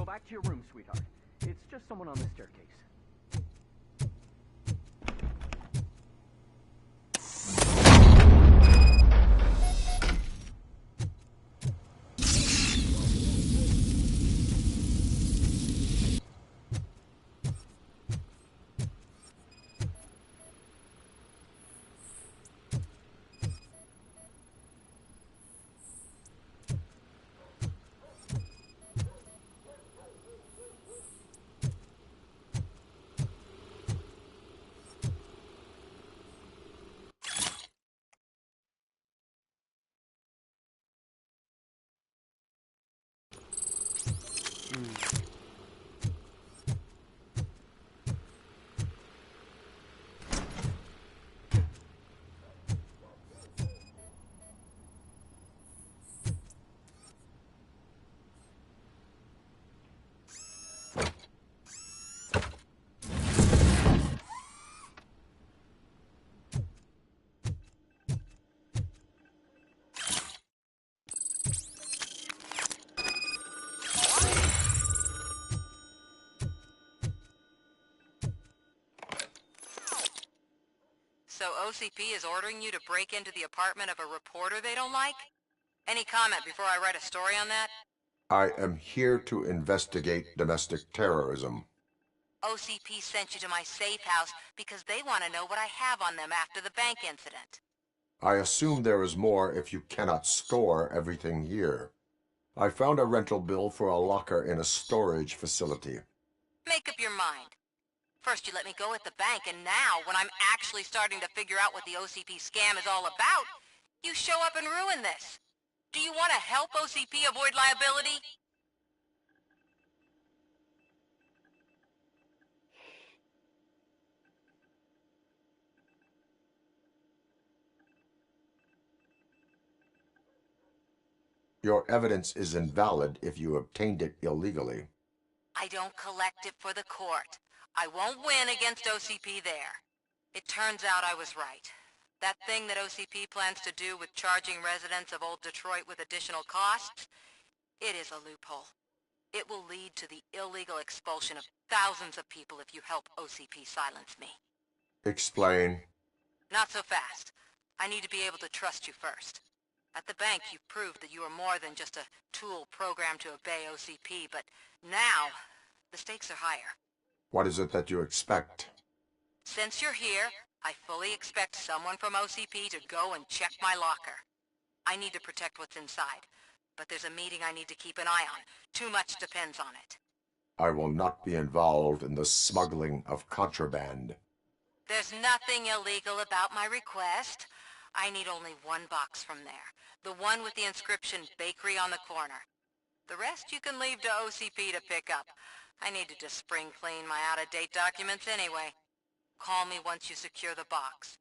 back to your room, sweetheart. It's just someone on the staircase. So OCP is ordering you to break into the apartment of a reporter they don't like? Any comment before I write a story on that? I am here to investigate domestic terrorism. OCP sent you to my safe house because they want to know what I have on them after the bank incident. I assume there is more if you cannot store everything here. I found a rental bill for a locker in a storage facility. Make up your mind. First you let me go at the bank, and now, when I'm actually starting to figure out what the OCP scam is all about, you show up and ruin this. Do you want to help OCP avoid liability? Your evidence is invalid if you obtained it illegally. I don't collect it for the court. I won't win against OCP there. It turns out I was right. That thing that OCP plans to do with charging residents of Old Detroit with additional costs, it is a loophole. It will lead to the illegal expulsion of thousands of people if you help OCP silence me. Explain. Not so fast. I need to be able to trust you first. At the bank, you've proved that you are more than just a tool programmed to obey OCP, but now, the stakes are higher. What is it that you expect? Since you're here, I fully expect someone from OCP to go and check my locker. I need to protect what's inside, but there's a meeting I need to keep an eye on. Too much depends on it. I will not be involved in the smuggling of contraband. There's nothing illegal about my request. I need only one box from there. The one with the inscription Bakery on the corner. The rest you can leave to OCP to pick up. I need to just spring clean my out-of-date documents anyway. Call me once you secure the box.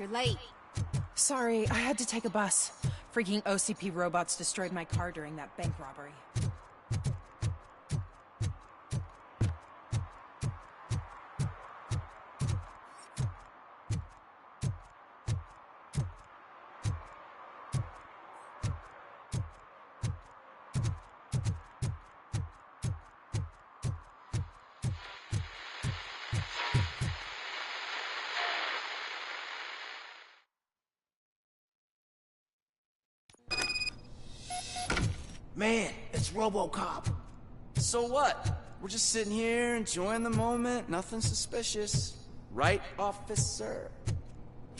You're late. Sorry, I had to take a bus. Freaking OCP robots destroyed my car during that bank robbery. Man, it's Robocop. So what? We're just sitting here enjoying the moment, nothing suspicious. Right, officer?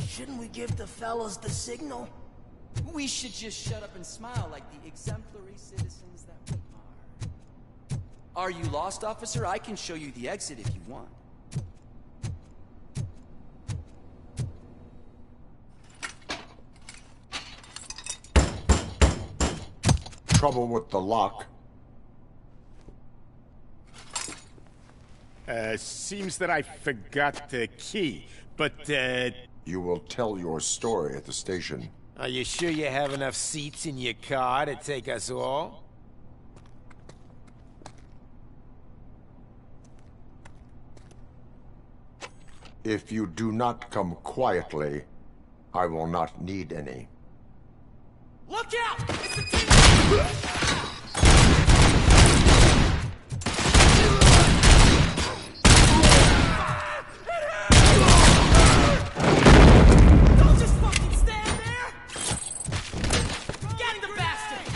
Shouldn't we give the fellas the signal? We should just shut up and smile like the exemplary citizens that we are. Are you lost, officer? I can show you the exit if you want. Trouble with the lock. Seems that I forgot the key, but, You will tell your story at the station. Are you sure you have enough seats in your car to take us all? If you do not come quietly, I will not need any. Look out! It's the team! Don't just fucking stand there! Get the bastard!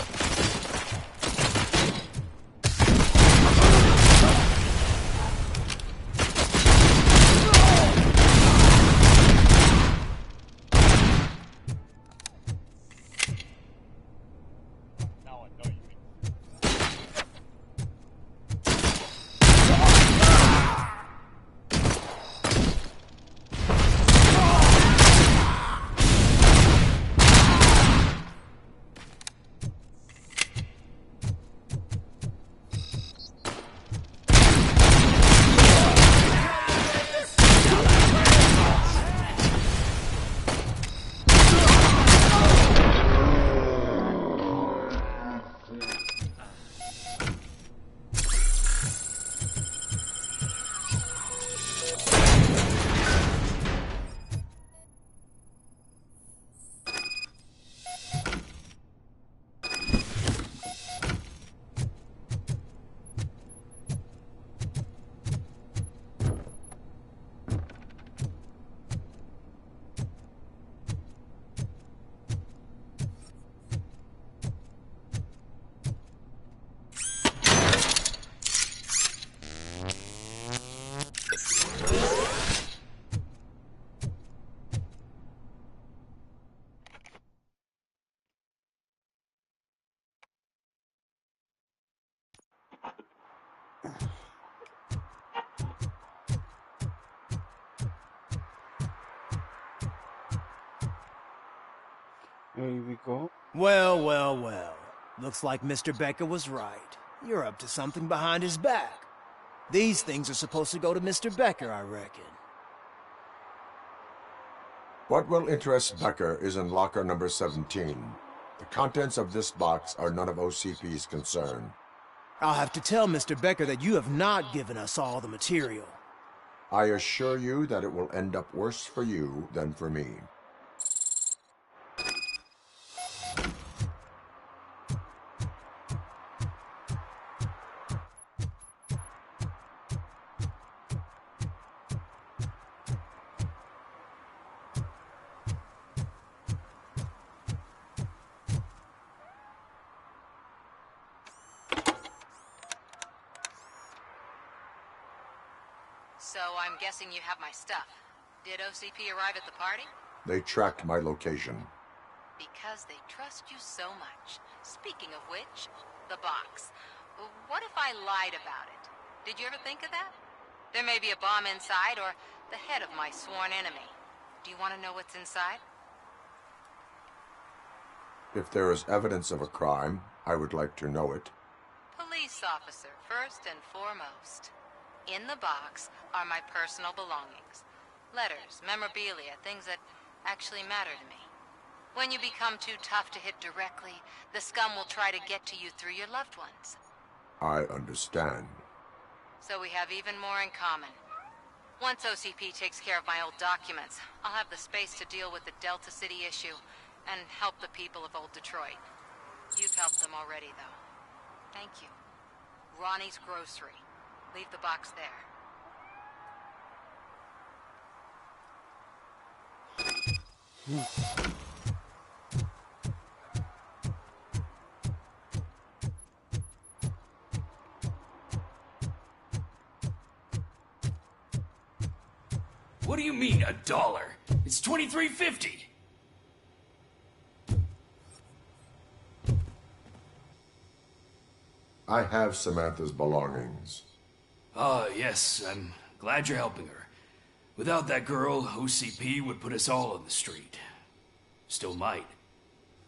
Here we go. Well, well, well. Looks like Mr. Becker was right. You're up to something behind his back. These things are supposed to go to Mr. Becker, I reckon. What will interest Becker is in locker number 17. The contents of this box are none of OCP's concern. I'll have to tell Mr. Becker that you have not given us all the material. I assure you that it will end up worse for you than for me. So I'm guessing you have my stuff. Did OCP arrive at the party? They tracked my location. Because they trust you so much. Speaking of which, the box. What if I lied about it? Did you ever think of that? There may be a bomb inside or the head of my sworn enemy. Do you want to know what's inside? If there is evidence of a crime, I would like to know it. Police officer, first and foremost. In the box are my personal belongings. Letters, memorabilia, things that actually matter to me. When you become too tough to hit directly, the scum will try to get to you through your loved ones. I understand. So we have even more in common. Once OCP takes care of my old documents, I'll have the space to deal with the Delta City issue and help the people of Old Detroit. You've helped them already, though. Thank you. Ronnie's Grocery. Leave the box there. What do you mean, $1? It's $23.50. I have Samantha's belongings. Ah, yes, I'm glad you're helping her. Without that girl, OCP would put us all on the street. Still might.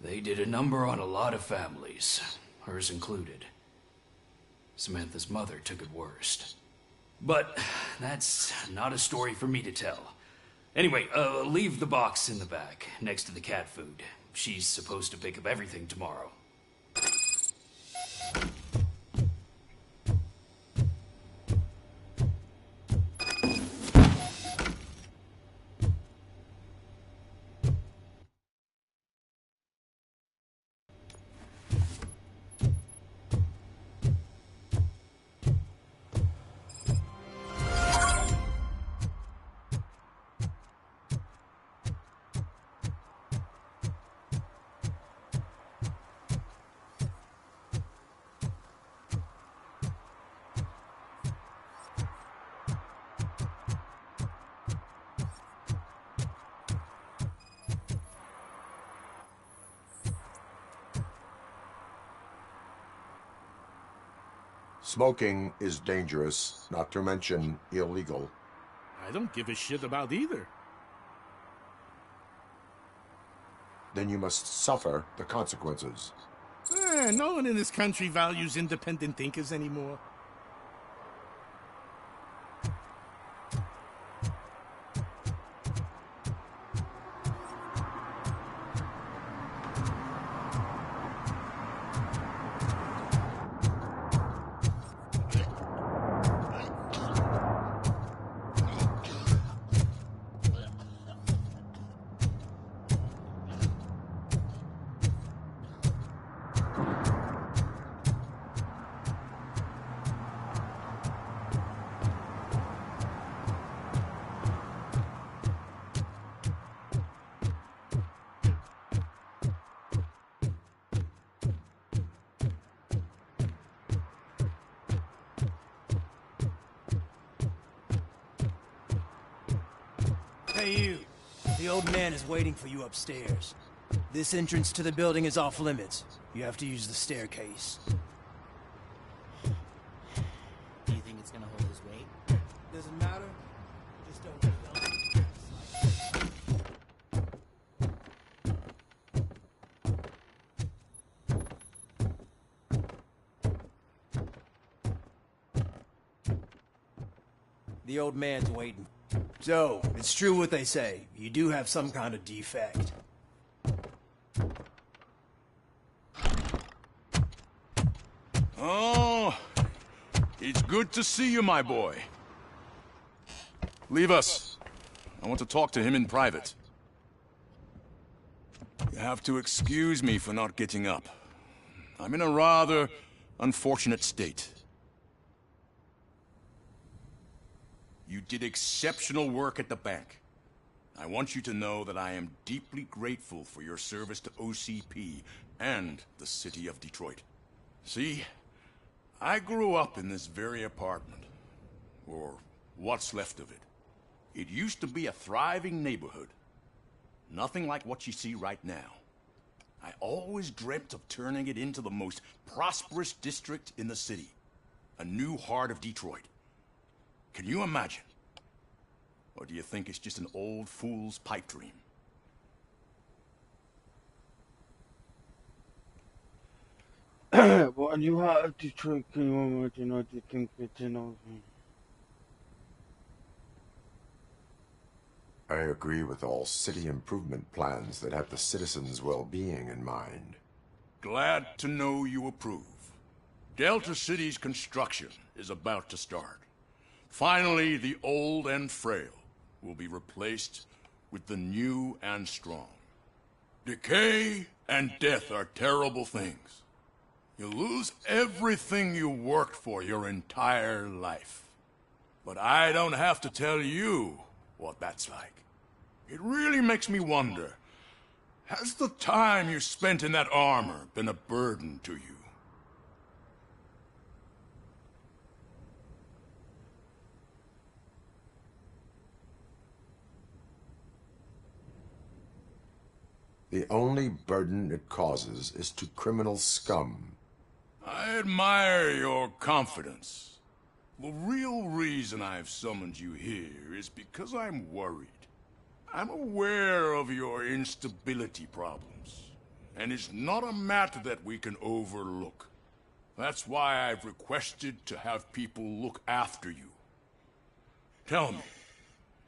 They did a number on a lot of families, hers included. Samantha's mother took it worst. But that's not a story for me to tell. Anyway, leave the box in the back, next to the cat food. She's supposed to pick up everything tomorrow. Smoking is dangerous, not to mention illegal. I don't give a shit about either. Then you must suffer the consequences. No one in this country values independent thinkers anymore. Hey, you. The old man is waiting for you upstairs. This entrance to the building is off limits. You have to use the staircase. Do you think it's gonna hold his weight? Doesn't matter. Just don't. The old man's waiting. So, it's true what they say. You do have some kind of defect. Oh, it's good to see you, my boy. Leave us. I want to talk to him in private. You have to excuse me for not getting up. I'm in a rather unfortunate state. You did exceptional work at the bank. I want you to know that I am deeply grateful for your service to OCP and the city of Detroit. See, I grew up in this very apartment, or what's left of it. It used to be a thriving neighborhood. Nothing like what you see right now. I always dreamt of turning it into the most prosperous district in the city. A new heart of Detroit. Can you imagine? Or do you think it's just an old fool's pipe dream? What a new heart of Detroit, can you imagine? I did think it's an old I agree with all city improvement plans that have the citizens' well-being in mind. Glad to know you approve. Delta City's construction is about to start. Finally, the old and frail will be replaced with the new and strong. Decay and death are terrible things. You lose everything you worked for your entire life. But I don't have to tell you what that's like. It really makes me wonder, has the time you spent in that armor been a burden to you? The only burden it causes is to criminal scum. I admire your confidence. The real reason I've summoned you here is because I'm worried. I'm aware of your instability problems, and it's not a matter that we can overlook. That's why I've requested to have people look after you. Tell me,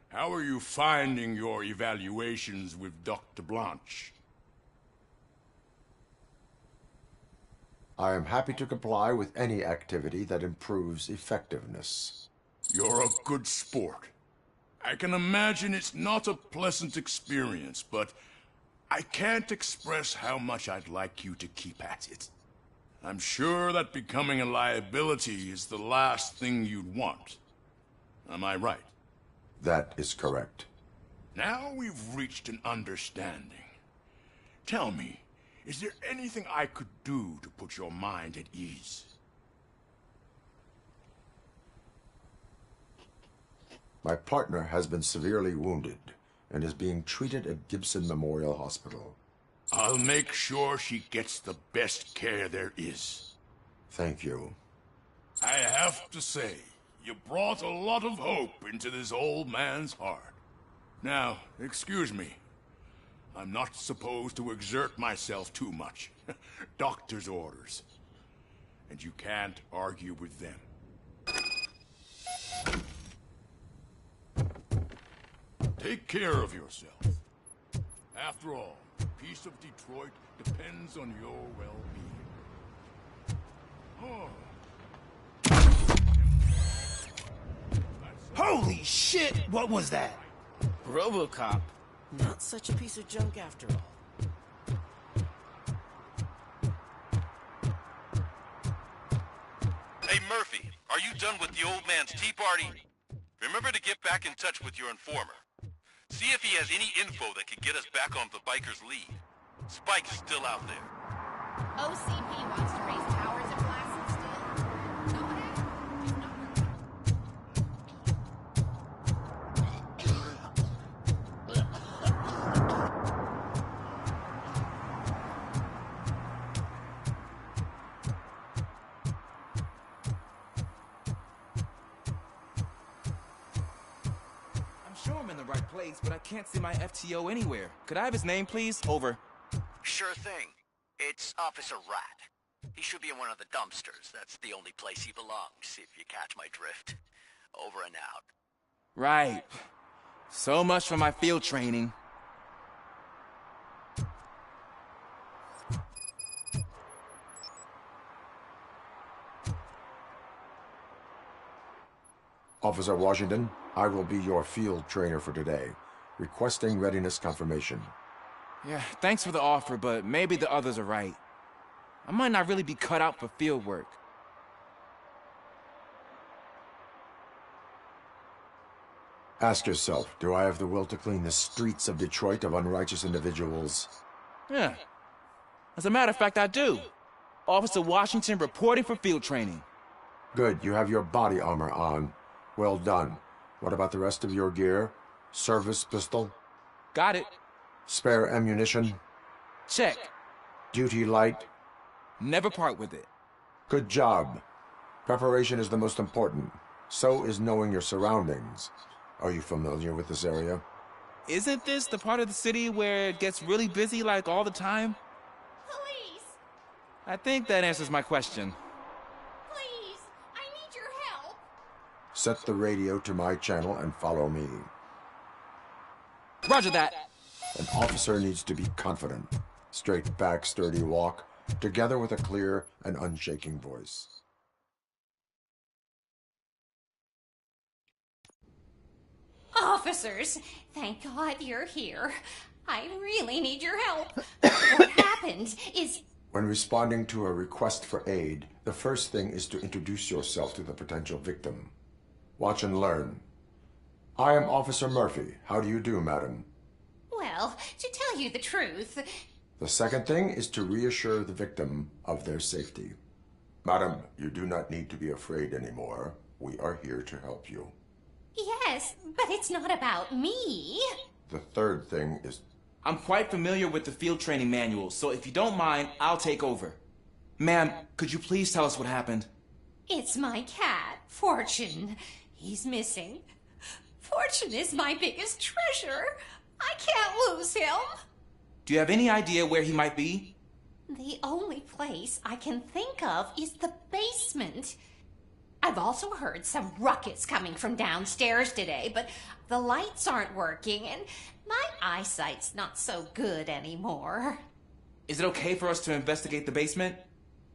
how are you finding your evaluations with Dr. Blanche? I am happy to comply with any activity that improves effectiveness. You're a good sport. I can imagine it's not a pleasant experience, but I can't express how much I'd like you to keep at it. I'm sure that becoming a liability is the last thing you'd want. Am I right? That is correct. Now we've reached an understanding. Tell me, is there anything I could do to put your mind at ease? My partner has been severely wounded and is being treated at Gibson Memorial Hospital. I'll make sure she gets the best care there is. Thank you. I have to say, you brought a lot of hope into this old man's heart. Now, excuse me. I'm not supposed to exert myself too much. Doctor's orders. And you can't argue with them. Take care of yourself. After all, the peace of Detroit depends on your well-being. Oh. Holy shit! What was that? Robocop. Not such a piece of junk after all. Hey Murphy, are you done with the old man's tea party? Remember to get back in touch with your informer. See if he has any info that could get us back on the biker's lead. Spike's still out there. OCP wants to raise towers and blasting still? Go ahead. Just not Sure I'm in the right place, but I can't see my FTO anywhere. Could I have his name, please? Over. Sure thing. It's Officer Rat. He should be in one of the dumpsters. That's the only place he belongs, if you catch my drift. Over and out. Right. So much for my field training. Officer Washington, I will be your field trainer for today. Requesting readiness confirmation. Yeah, thanks for the offer, but maybe the others are right. I might not really be cut out for field work. Ask yourself, do I have the will to clean the streets of Detroit of unrighteous individuals? Yeah. As a matter of fact, I do. Officer Washington reporting for field training. Good, you have your body armor on. Well done. What about the rest of your gear? Service pistol? Got it. Spare ammunition? Check. Duty light? Never part with it. Good job. Preparation is the most important. So is knowing your surroundings. Are you familiar with this area? Isn't this the part of the city where it gets really busy like all the time? Police! I think that answers my question. Please! I need your help! Set the radio to my channel and follow me. Roger that. An officer needs to be confident. Straight back, sturdy walk, together with a clear and unshaking voice. Officers, thank God you're here. I really need your help. What happened is... When responding to a request for aid, the first thing is to introduce yourself to the potential victim. Watch and learn. I am Officer Murphy. How do you do, madam? Well, to tell you the truth... The second thing is to reassure the victim of their safety. Madam, you do not need to be afraid anymore. We are here to help you. Yes, but it's not about me. The third thing is... I'm quite familiar with the field training manual, so if you don't mind, I'll take over. Ma'am, could you please tell us what happened? It's my cat, Fortune. He's missing. Fortune is my biggest treasure. I can't lose him. Do you have any idea where he might be? The only place I can think of is the basement. I've also heard some ruckus coming from downstairs today, but the lights aren't working and my eyesight's not so good anymore. Is it okay for us to investigate the basement?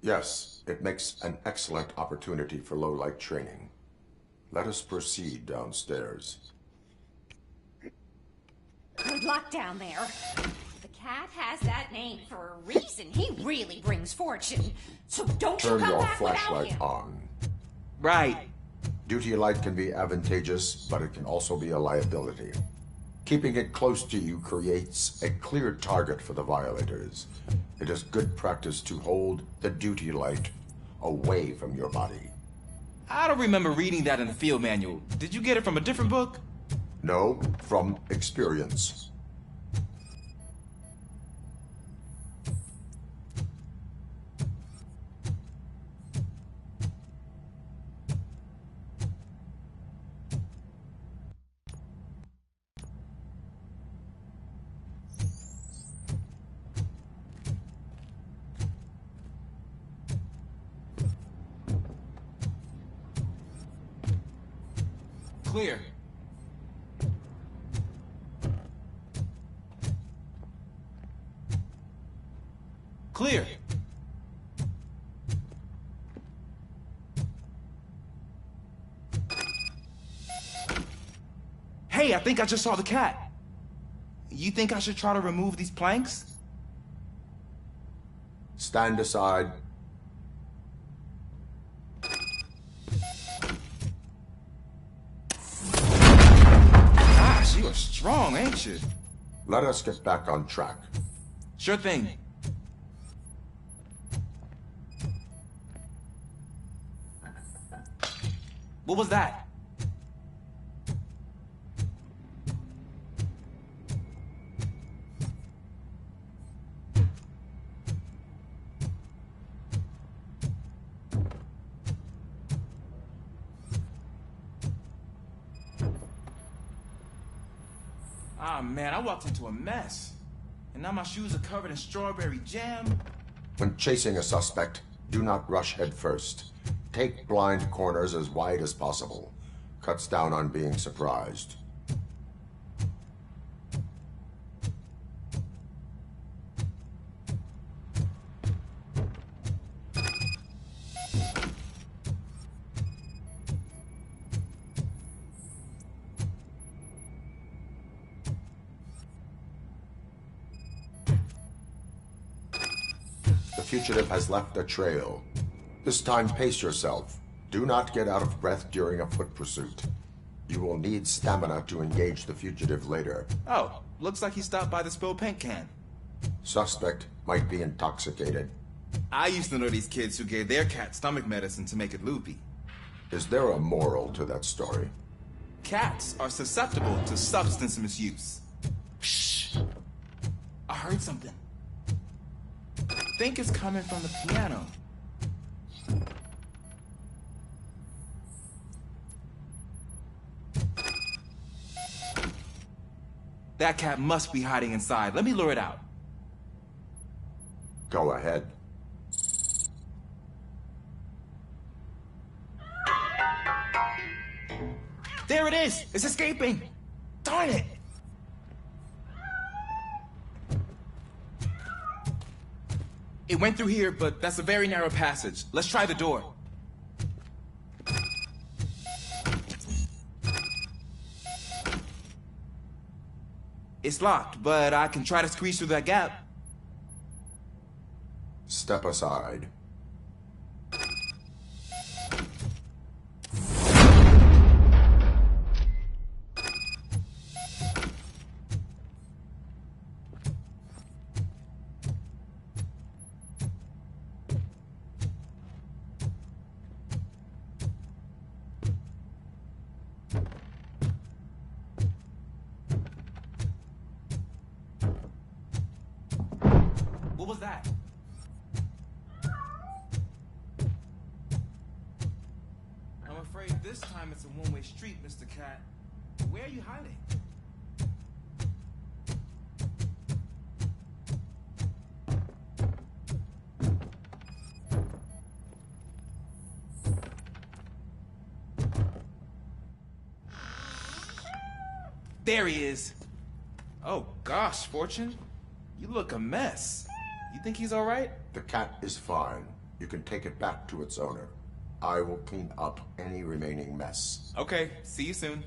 Yes, it makes an excellent opportunity for low-light training. Let us proceed downstairs. Good luck down there. The cat has that name for a reason. He really brings fortune. So don't you Turn come your back without flashlight him. on. Right. Duty light can be advantageous, but it can also be a liability. Keeping it close to you creates a clear target for the violators. It is good practice to hold the duty light away from your body. I don't remember reading that in the field manual. Did you get it from a different book? No, from experience. Clear. Clear. Hey, I think I just saw the cat. You think I should try to remove these planks? Stand aside. Gosh, you are strong, ain't you? Let us get back on track. Sure thing. What was that? Ah, man, I walked into a mess. And now my shoes are covered in strawberry jam. When chasing a suspect, do not rush head first. Take blind corners as wide as possible. Cuts down on being surprised. The fugitive has left a trail. This time, pace yourself. Do not get out of breath during a foot pursuit. You will need stamina to engage the fugitive later. Oh, looks like he stopped by the spilled paint can. Suspect might be intoxicated. I used to know these kids who gave their cat stomach medicine to make it loopy. Is there a moral to that story? Cats are susceptible to substance misuse. Shh. I heard something. I think it's coming from the piano. That cat must be hiding inside. Let me lure it out. Go ahead. There it is! It's escaping! Darn it! It went through here, but that's a very narrow passage. Let's try the door. It's locked, but I can try to squeeze through that gap. Step aside. What was that? I'm afraid this time it's a one-way street, Mr. Cat. Where are you hiding? There he is. Oh gosh, Fortune. You look a mess. You think he's all right? The cat is fine. You can take it back to its owner. I will clean up any remaining mess. Okay, see you soon.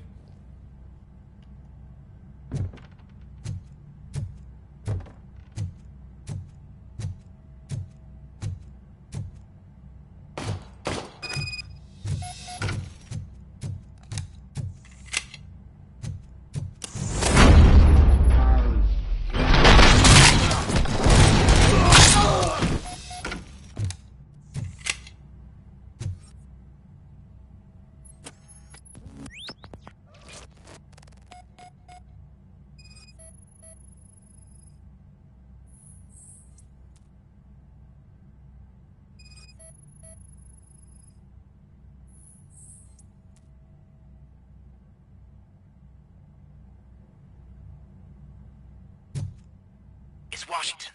It's Washington.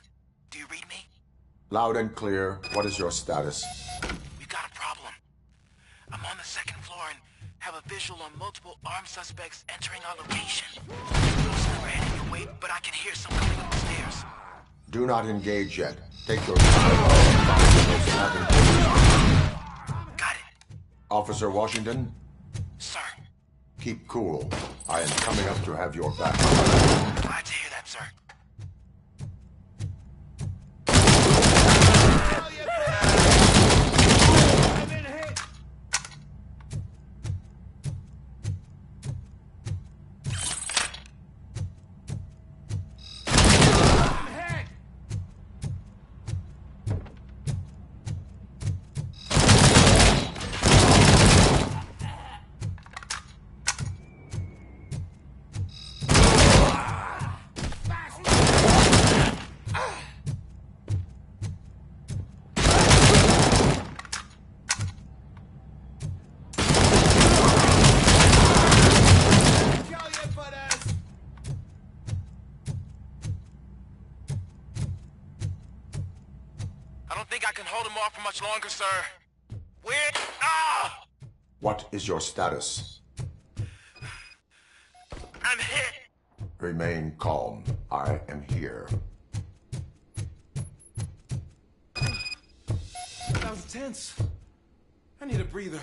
Do you read me? Loud and clear. What is your status? We've got a problem. I'm on the second floor and have a visual on multiple armed suspects entering our location. Most of them are heading your way, but I can hear some coming up the stairs. Do not engage yet. Take your time. Got it. Officer Washington? Sir. Keep cool. I am coming up to have your back. Glad to hear that, sir. Much longer, sir. Where? Ah! What is your status? I'm hit. Remain calm. I am here. That was tense. I need a breather.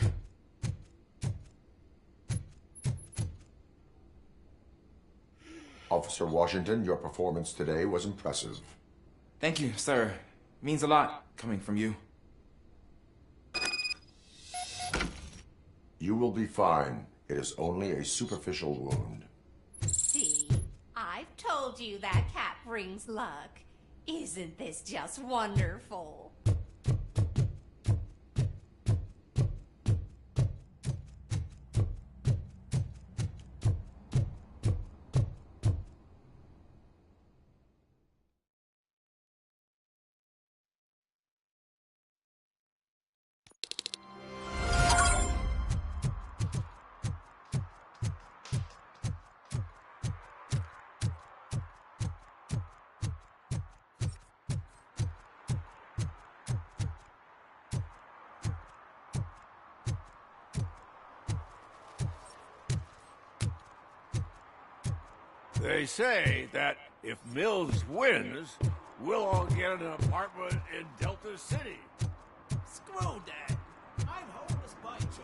Officer Washington, your performance today was impressive. Thank you, sir. Means a lot coming from you. You will be fine. It is only a superficial wound. See, I've told you that cat brings luck. Isn't this just wonderful? They say that if Mills wins, We'll all get an apartment in Delta City. Screw that. I'm homeless by choice.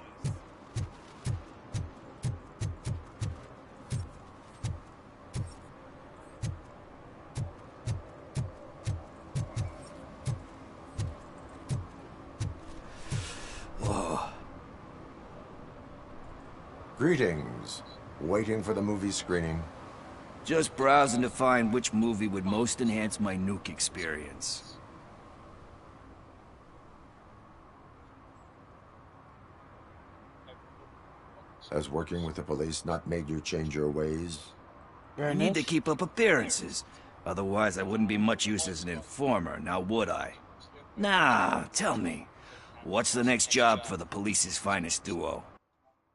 Greetings. Waiting for the movie screening. Just browsing to find which movie would most enhance my nuke experience. Has working with the police not made you change your ways? I need to keep up appearances. Otherwise, I wouldn't be much use as an informer, now would I? Nah, tell me. What's the next job for the police's finest duo?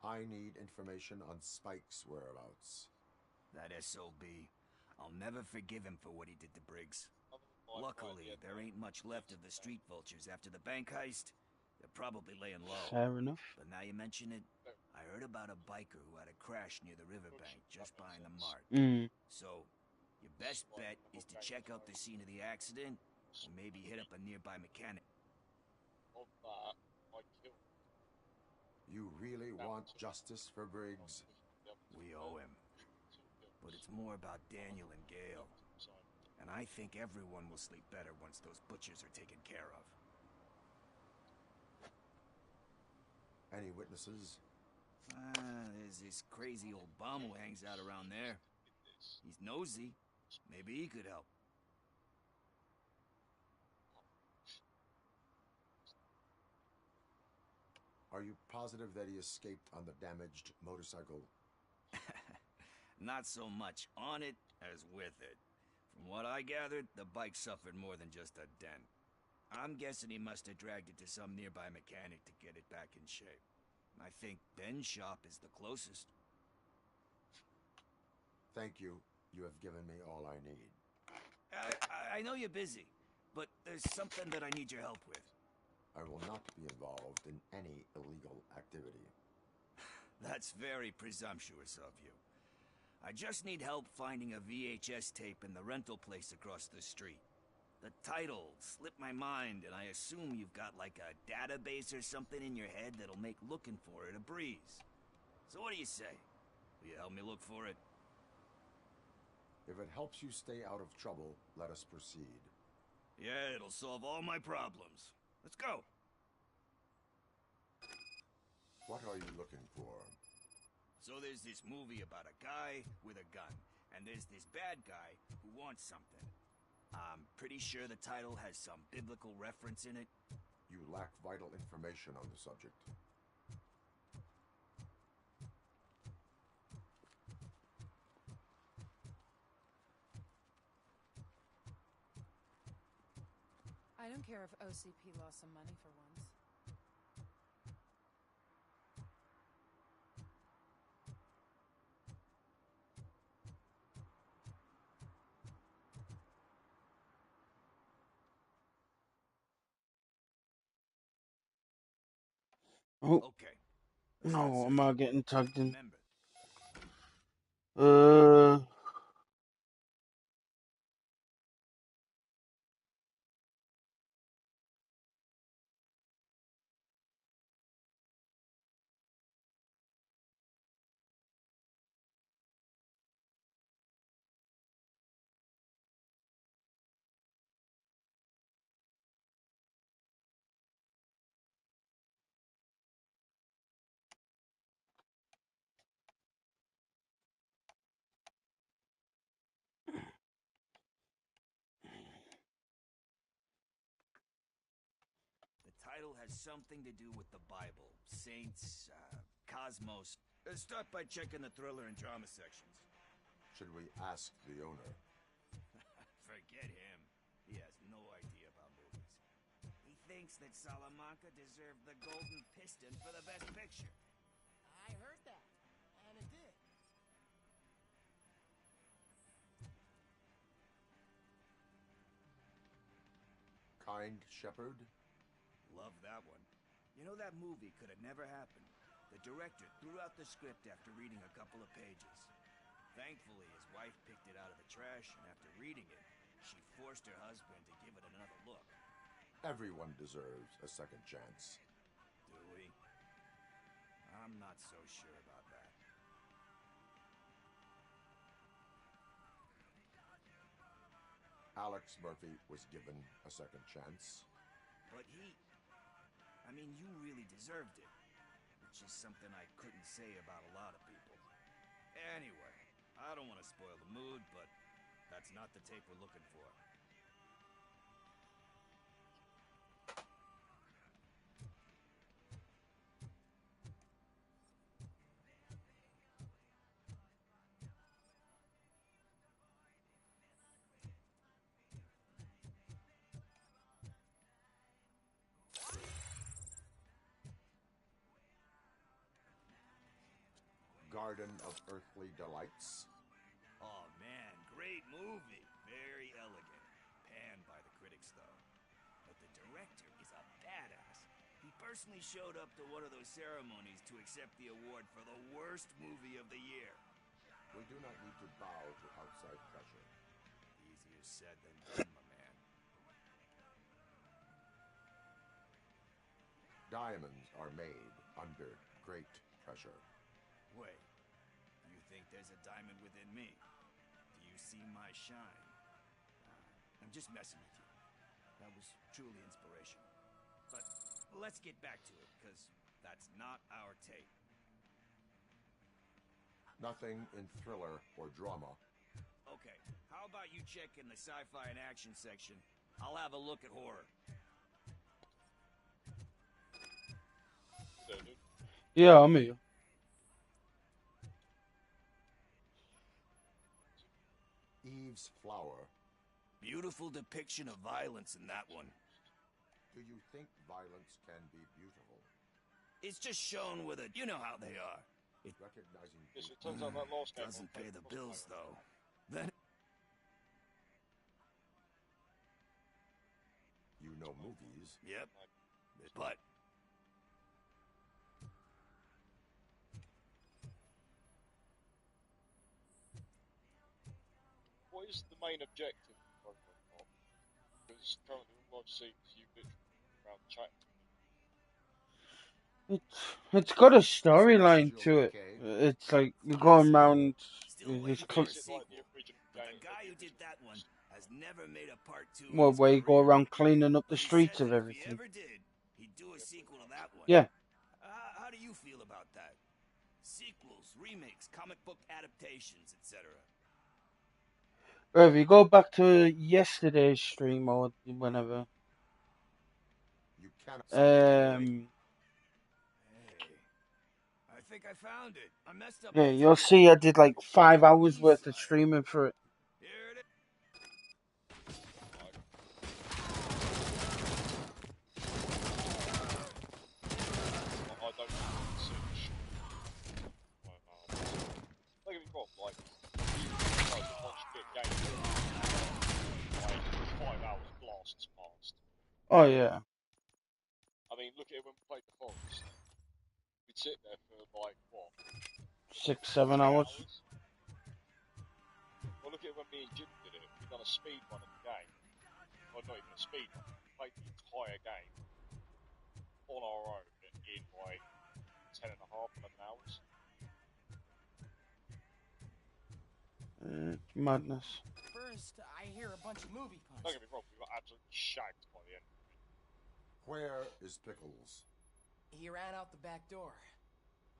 I need information on Spike's whereabouts. That SOB. I'll never forgive him for what he did to Briggs. Luckily, there ain't much left of the street vultures after the bank heist. They're probably laying low. Fair enough. But now you mention it, I heard about a biker who had a crash near the riverbank just behind the mart. So, your best bet is to check out the scene of the accident, or maybe hit up a nearby mechanic. You really want justice for Briggs? We owe him. But it's more about Daniel and Gale. And I think everyone will sleep better once those butchers are taken care of. Any witnesses? There's this crazy old bum who hangs out around there. He's nosy. Maybe he could help. Are you positive that he escaped on the damaged motorcycle? Not so much on it as with it. From what I gathered, the bike suffered more than just a dent. I'm guessing he must have dragged it to some nearby mechanic to get it back in shape. I think Ben's shop is the closest. Thank you. You have given me all I need. I know you're busy, but there's something that I need your help with. I will not be involved in any illegal activity. That's very presumptuous of you. I just need help finding a VHS tape in the rental place across the street. The title slipped my mind, and I assume you've got like a database or something in your head that'll make looking for it a breeze. So what do you say? Will you help me look for it? If it helps you stay out of trouble, let us proceed. Yeah, it'll solve all my problems. Let's go. What are you looking for? So there's this movie about a guy with a gun, and there's this bad guy who wants something. I'm pretty sure the title has some biblical reference in it. You lack vital information on the subject. I don't care if OCP lost some money for once. Oh. Okay. No, I'm not getting tugged in. Remember. Title has something to do with the Bible, saints, cosmos. Start by checking the thriller and drama sections. Should we ask the owner? Forget him. He has no idea about movies. He thinks that Salamanca deserved the Golden Piston for the Best Picture. I heard that, and it did. Kind Shepherd? Love that one. You know, that movie could have never happened. The director threw out the script after reading a couple of pages. Thankfully, his wife picked it out of the trash, and after reading it, She forced her husband to give it another look. Everyone deserves a second chance. Do we? I'm not so sure about that. Alex Murphy was given a second chance. But I mean, you really deserved it. Which is something I couldn't say about a lot of people. Anyway, I don't want to spoil the mood, but that's not the tape we're looking for. Garden of Earthly Delights. Oh man, great movie. Very elegant. Panned by the critics, though. But the director is a badass. He personally showed up to one of those ceremonies to accept the award for the worst movie of the year. We do not need to bow to outside pressure. Easier said than done, my man. Diamonds are made under great pressure. Wait, do you think there's a diamond within me? Do you see my shine? I'm just messing with you. That was truly inspirational. But let's get back to it, because that's not our tape. Nothing in thriller or drama. Okay, how about you check in the sci-fi and action section? I'll have a look at horror. Yeah, I'm here. Eve's Flower. Beautiful depiction of violence in that one. Do you think violence can be beautiful? It's just shown with it. You know how they are. It recognizing yes, it turns out that last game doesn't pay the bills, though. Then you know movies. Yep. But what is the main objective of Robocop? Because currently all I've seen is you literally around chatting. It's got a storyline to it. It's like you're going around. the guy who did that one has never made a part 2. Well, where you go around cleaning up the streets of everything. If he ever did, he'd do a sequel to that one. Yeah. How do you feel about that? Sequels, remakes, comic book adaptations, etc. If you go back to yesterday's stream or whenever, you cannot. Hey, I think I found it. I messed up. Yeah, you'll see. I did like 5 hours worth of streaming for it. Here it is. I don't search. Don't get me wrong, like, once you get games, like, 5 hours blasts past. Oh yeah. I mean, look at it when we played the Forest. We'd sit there for like, what? 6, 7 hours. Well, look at it when me and Jim did it. We'd done a speed run of the game. Well, not even a speed run. We played the entire game on our own in like 10 and a half, 11 hours. Madness. First, I hear a bunch of movie puns. Don't get me wrong, we got absolutely shagged by the end. Where is Pickles? He ran out the back door.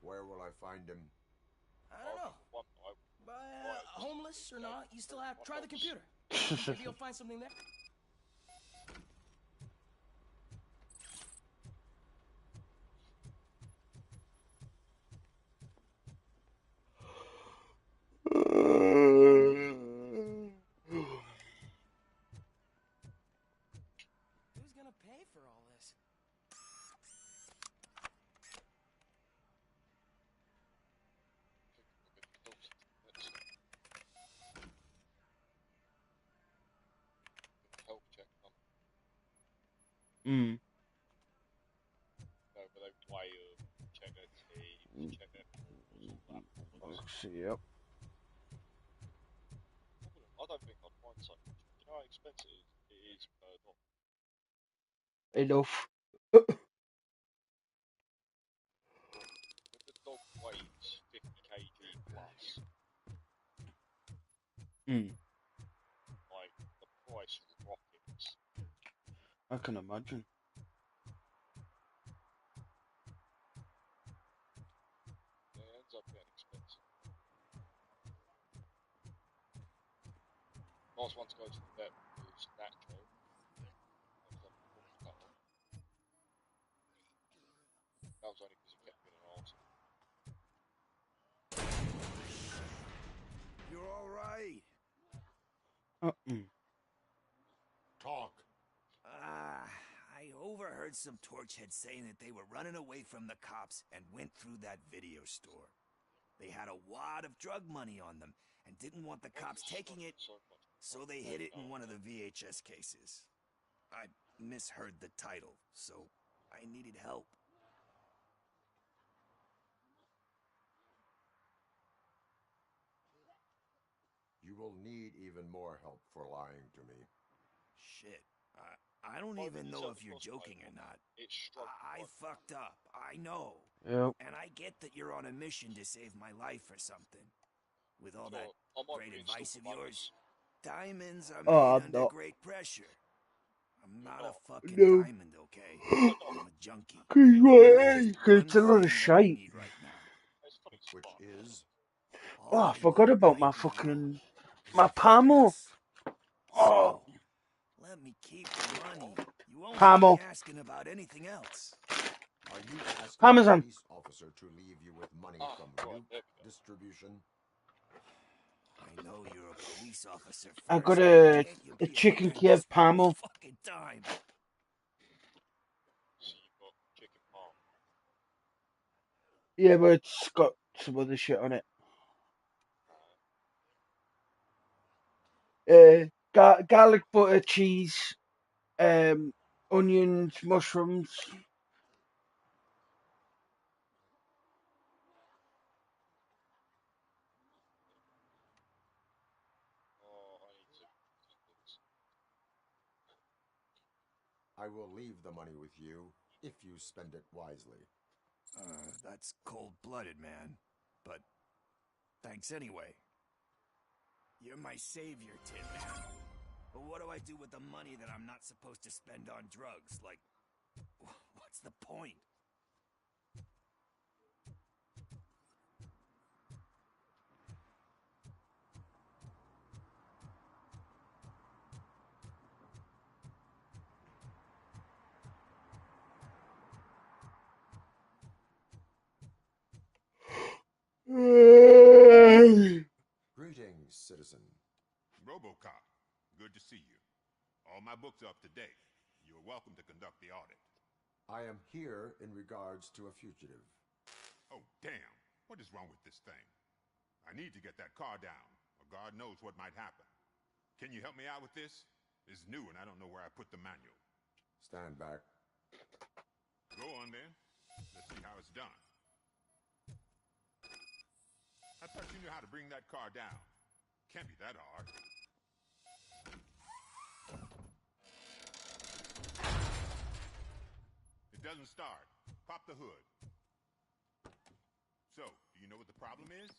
Where will I find him? I don't know. But homeless or not, you still have try the computer. Maybe you'll find something there. Who's gonna pay for all this? Health check done. Mm. No, but they weigh you, check their teeth, check their balls, all that. Yep. I don't think I'd find something. how expensive it is per dog? Enough. If the dog weighs 50 kg plus, like the price rockets. I can imagine. Yeah, it ends up getting expensive. Last one to go to the vet was Nacho. That was only because he kept being an arsehole. You're all right. Talk. I overheard some torchheads saying that they were running away from the cops and went through that video store. They had a wad of drug money on them and didn't want the cops taking it, so they hid it in one of the VHS cases. I misheard the title, so I needed help. You will need even more help for lying to me. Shit. I don't even know if you're joking or not. I fucked up. I know. Yep. And I get that you're on a mission to save my life or something. With all that great advice of yours, diamonds are made under great pressure. I'm not a fucking diamond, okay? I'm a junkie. It's a lot of shite. Which is? Oh, I forgot about my fucking... my Pamo. Oh. Let me keep the money. You won't Pamo. be asking about anything else. Are you asking Parmesan. a police officer to leave you with money from nuke distribution? I know you're a police officer first. I got a a chicken Kiev Pamo. Fucking time. So you've got chicken palm. Yeah, but it's got some other shit on it. Garlic butter, cheese, onions, mushrooms. Oh, I need to. I will leave the money with you if you spend it wisely. That's cold-blooded, man. But thanks anyway. You're my savior, Tin Man. But what do I do with the money that I'm not supposed to spend on drugs? Like, what's the point? Greetings, citizen. Robocop, good to see you. All my books are up to date. You're welcome to conduct the audit. I am here in regards to a fugitive. Oh, damn. What is wrong with this thing? I need to get that car down, or God knows what might happen. Can you help me out with this? It's new and I don't know where I put the manual. Stand back. Go on then. Let's see how it's done. I thought you knew how to bring that car down. Can't be that hard. It doesn't start. Pop the hood. So, do you know what the problem is?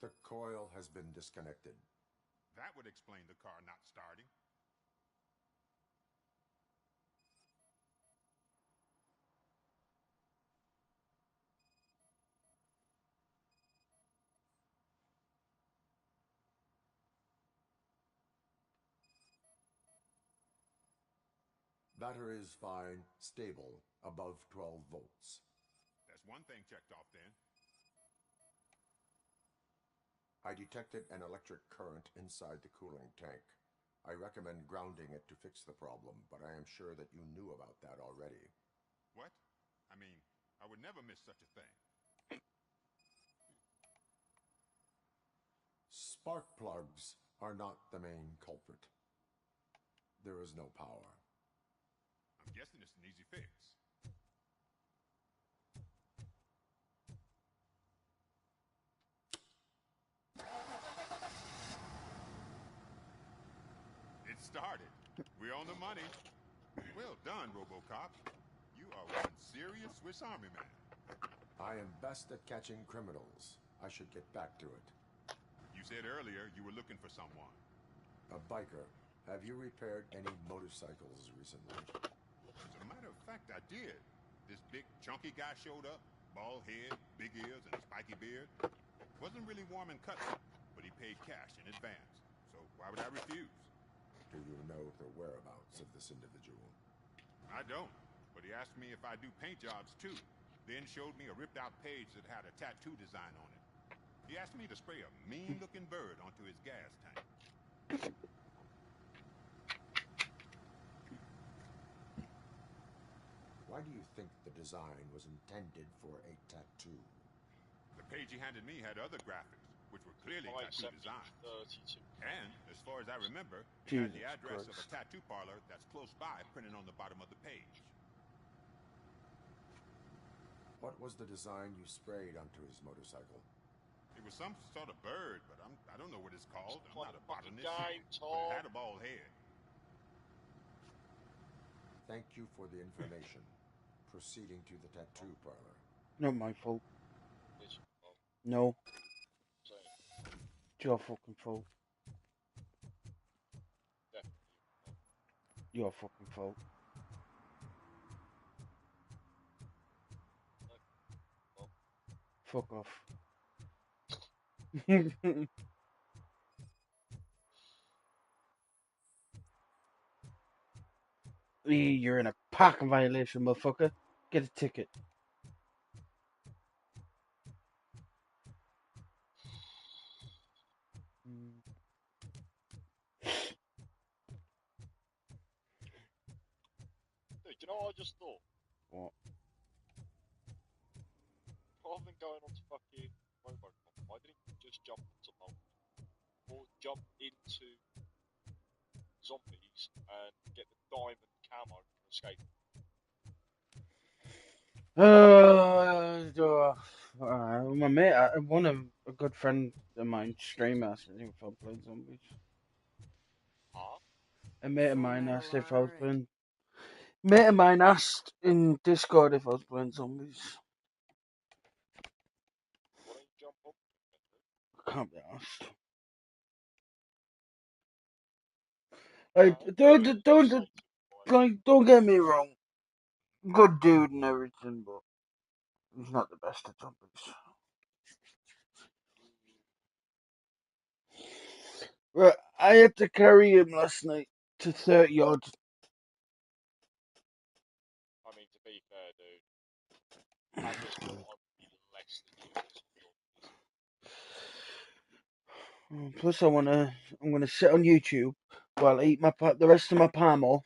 The coil has been disconnected. That would explain the car not starting. Battery is fine, stable, above 12 volts. That's one thing checked off then. I detected an electric current inside the cooling tank. I recommend grounding it to fix the problem, but I am sure that you knew about that already. What? I mean, I would never miss such a thing. Spark plugs are not the main culprit. There is no power. I'm guessing it's an easy fix. started. We're on the money. Well done, Robocop. You are one serious Swiss Army man. I am best at catching criminals. I should get back to it. You said earlier you were looking for someone. A biker. Have you repaired any motorcycles recently? As a matter of fact, I did. This big, chunky guy showed up. Bald head, big ears, and a spiky beard. Wasn't really warm and cuddly, but he paid cash in advance. So why would I refuse? Do you know the whereabouts of this individual? I don't, but he asked me if I do paint jobs too. Then showed me a ripped-out page that had a tattoo design on it. He asked me to spray a mean-looking bird onto his gas tank. Why do you think the design was intended for a tattoo? The page he handed me had other graphics, which were clearly tattoo designs. And, as far as I remember, it had the address of a tattoo parlor that's close by printed on the bottom of the page. What was the design you sprayed onto his motorcycle? It was some sort of bird, but I don't know what it's called. I'm not a botanist. But it had a bald head. Thank you for the information. Proceeding to the tattoo parlor. Not my fault. No. It's your fucking fault. Your fucking fault. Fuck off. You're in a parking violation, motherfucker. Get a ticket. Dude, you know what I just thought? What? Rather than going on to fucking Robocop, why didn't you just jump into multi? Or jump into zombies and get the diamond camo and escape? My mate, one of a good friend of mine, streamer, asked me if I played zombies. Huh? A mate of mine asked if I was playing. Mate of mine asked in Discord if I was playing zombies. Why don't you jump up? I can't be asked. Like, don't get me wrong. Good dude and everything, but he's not the best at zombies. Right, I had to carry him last night to 30 yards. I mean, to be fair, dude, at this point, I would be less than you. Plus, I'm gonna sit on YouTube while I eat the rest of my Parmo,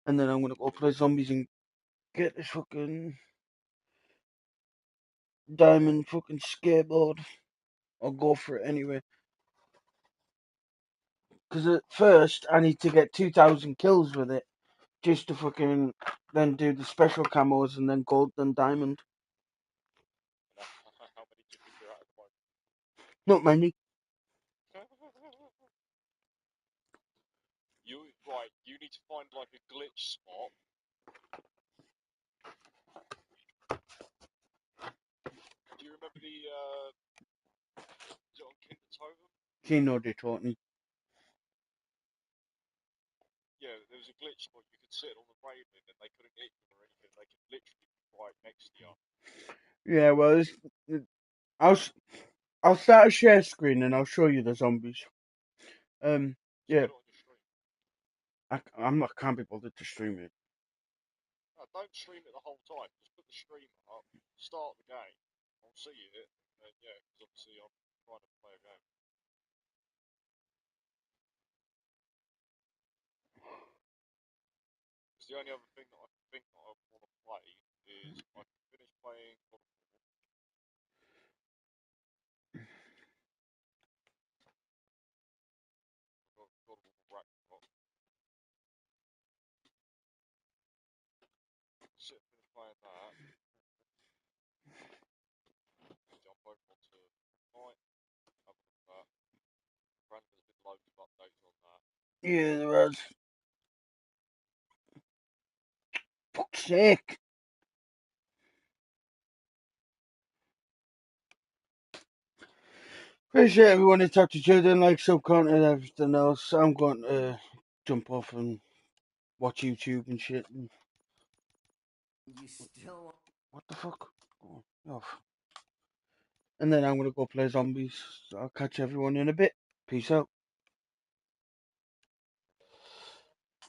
and then I'm gonna go play zombies and get this fucking diamond fucking skateboard. I'll go for it anyway. Because at first, I need to get 2,000 kills with it, just to fucking then do the special camos and then gold and diamond. How many do you think you're at the moment? Not many. You need to find like a glitch spot. Do you remember the is it on Kinder Totem? Kino Detroit. Yeah, there was a glitch spot. You could sit on the railing and they couldn't hit you or anything. They could literally be right next to you. Yeah, well, I'll start a share screen and I'll show you the zombies. Yeah. I can't be bothered to stream it. No, don't stream it the whole time. Just put the stream up, start the game. I'll see it, and yeah, because obviously I'm trying to play a game. Because the only other thing that I think that I want to play is I can finish playing God of War. God of War Ragnarok. Sit, finish playing that. Jump over onto Fortnite. Have a look at that. Apparently there's been loads of updates on that. Yeah, there is. Fuck's sake. Appreciate everyone in touch with you, then like, sub, content, and everything else. I'm going to jump off and watch YouTube and shit. And... You still... What the fuck? Oh, off. And then I'm going to go play zombies. I'll catch everyone in a bit. Peace out.